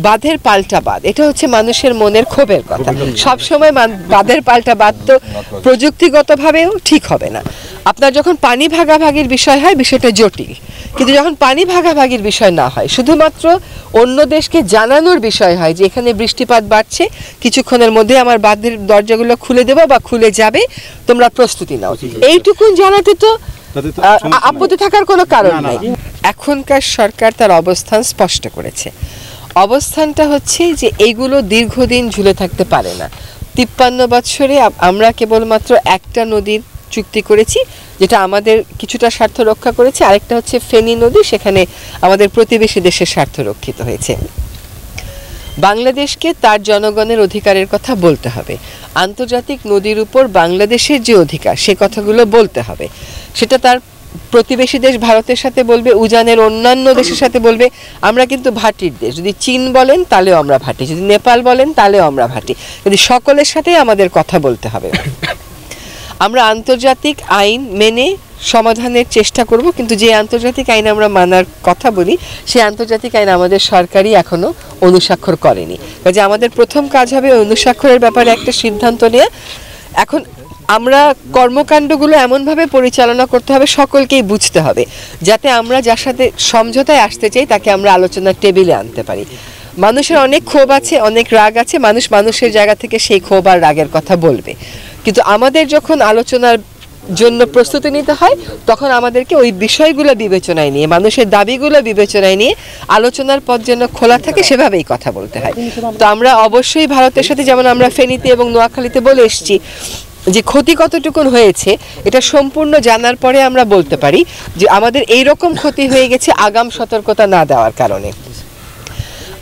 বাঁধের পাল্টা বাঁধ, এটা হচ্ছে মানুষের মনের ক্ষোভের কথা। সবসময় বাঁধের পাল্টা বাঁধ তো প্রযুক্তিগতভাবেও ঠিক হবে না। আপনার যখন পানি ভাগাভাগির বিষয় হয় বিষয়টা জটিল, কিন্তু যখন পানি ভাগাভাগির বিষয় না হয়, শুধুমাত্র অন্য দেশকে জানানোর বিষয় হয় যে এখানে বৃষ্টিপাত বাড়ছে, কিছুক্ষণের মধ্যে আমার বাঁধের দরজাগুলো খুলে দেবো বা খুলে যাবে, তোমরা প্রস্তুতি নাও, এইটুকুন জানাতে তো আপত্তি থাকার কোনো কারণ নাই। এখনকার সরকার তার অবস্থান স্পষ্ট করেছে। অবস্থানটা হচ্ছে যে এইগুলো দীর্ঘদিন ঝুলে থাকতে পারে না। 53 বছরে আমরা কেবলমাত্র একটা নদীর চুক্তি করেছি, যেটা আমাদের কিছুটা স্বার্থ রক্ষা করেছে, আরেকটা হচ্ছে ফেনী নদী, সেখানে আমাদের প্রতিবেশী দেশের স্বার্থ রক্ষিত হয়েছে। বাংলাদেশকে তার জনগণের অধিকারের কথা বলতে হবে। আন্তর্জাতিক নদীর উপর বাংলাদেশের যে অধিকার, সে কথাগুলো বলতে হবে। সেটা তার প্রতিবেশী দেশ ভারতের সাথে বলবে, উজানের অন্যান্য দেশের সাথে বলবে। আমরা কিন্তু ভাটির দেশ, যদি চীন বলেন তাহলেও আমরা ভাটি, যদি নেপাল বলেন তাহলেও আমরা ভাটি, কিন্তু সকলের সাথেই আমাদের কথা বলতে হবে। আমরা আন্তর্জাতিক আইন মেনে সমাধানের চেষ্টা করব, কিন্তু যে আন্তর্জাতিক আইন আমরা মানার কথা বলি, সেই আন্তর্জাতিক আইন আমাদের সরকারই এখনো অনুস্বাক্ষর করেনি। কাজে আমাদের প্রথম কাজ হবে অনুস্বাক্ষরের ব্যাপারে একটা সিদ্ধান্ত নেওয়া। এখন আমরা কর্মকাণ্ডগুলো এমনভাবে পরিচালনা করতে হবে, সকলকেই বুঝতে হবে, যাতে আমরা যার সাথে সমঝোতায় আসতে চাই তাকে আমরা আলোচনার টেবিলে আনতে পারি। মানুষের অনেক ক্ষোভ আছে, অনেক রাগ আছে, মানুষের জায়গা থেকে সেই ক্ষোভ আর রাগের কথা বলবে, কিন্তু আমাদের যখন আলোচনার জন্য প্রস্তুতি নিতে হয়, তখন আমাদেরকে ওই বিষয়গুলো বিবেচনায় নিয়ে, মানুষের দাবিগুলো বিবেচনায় নিয়ে আলোচনার পথ যেন খোলা থাকে, সেভাবেই কথা বলতে হয়। তো আমরা অবশ্যই ভারতের সাথে, যেমন আমরা ফেনীতে এবং নোয়াখালীতে বলে এসেছি যে ক্ষতি কতটুকুন হয়েছে, এটা সম্পূর্ণ জানার পরে আমরা বলতে পারি যে আমাদের এই রকম ক্ষতি হয়ে গেছে আগাম সতর্কতা না দেওয়ার কারণে।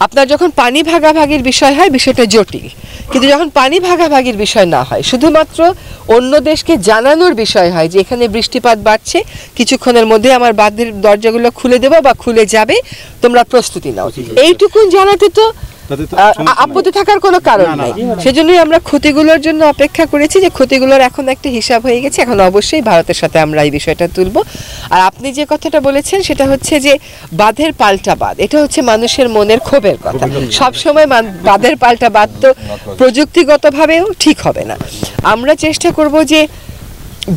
আপনার যখন পানি ভাগাভাগির বিষয় হয় বিষয়টা জটিল, কিন্তু যখন পানি ভাগাভাগির বিষয় না হয়, শুধুমাত্র অন্য দেশকে জানানোর বিষয় হয় যে এখানে বৃষ্টিপাত বাড়ছে, কিছুক্ষণের মধ্যে আমার বাঁধের দরজাগুলো খুলে দেবো বা খুলে যাবে, তোমরা প্রস্তুতি নাও, এইটুকুন জানাতে তো আপত্তি থাকার কোনো কারণ নাই। সেজন্যই আমরা ক্ষতিগুলোর জন্য অপেক্ষা করেছি, যে ক্ষতিগুলোর এখন একটা হিসাব হয়ে গেছে, এখন অবশ্যই ভারতের সাথে আমরা এই বিষয়টা তুলব। আর আপনি যে কথাটা বলেছেন সেটা হচ্ছে যে বাঁধের পাল্টা বাঁধ, এটা হচ্ছে মানুষের মনের ক্ষোভের কথা। সবসময় বাঁধের পাল্টা বাঁধ তো প্রযুক্তিগতভাবেও ঠিক হবে না। আমরা চেষ্টা করব যে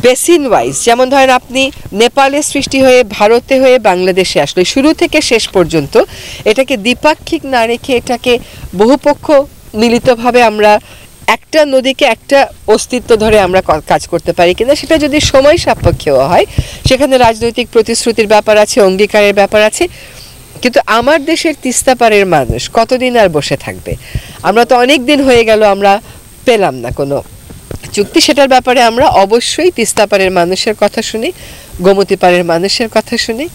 বেসিন ওয়াইজ, যেমন ধরেন আপনি নেপালে সৃষ্টি হয়ে ভারতে হয়ে বাংলাদেশে আসলে, শুরু থেকে শেষ পর্যন্ত এটাকে দ্বিপাক্ষিক না রেখে এটাকে বহুপক্ষ মিলিতভাবে আমরা একটা নদীকে একটা অস্তিত্ব ধরে আমরা কাজ করতে পারি কিনা, সেটা যদি সময় সাপেক্ষেও হয়, সেখানে রাজনৈতিক প্রতিশ্রুতির ব্যাপার আছে, অঙ্গীকারের ব্যাপার আছে। কিন্তু আমার দেশের তিস্তাপাড়ের মানুষ কতদিন আর বসে থাকবে? আমরা তো অনেক দিন হয়ে গেল আমরা পেলাম না কোনো চুক্তি। সেটার ব্যাপারে আমরা অবশ্যই তিস্তাপাড়ের মানুষের কথা শুনি, গোমতী পাড়ের মানুষের কথা শুনি,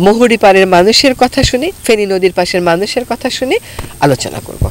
মহুরী পাড়ের মানুষের কথা শুনি, ফেনী নদীর পাশের মানুষের কথা শুনি, আলোচনা করব।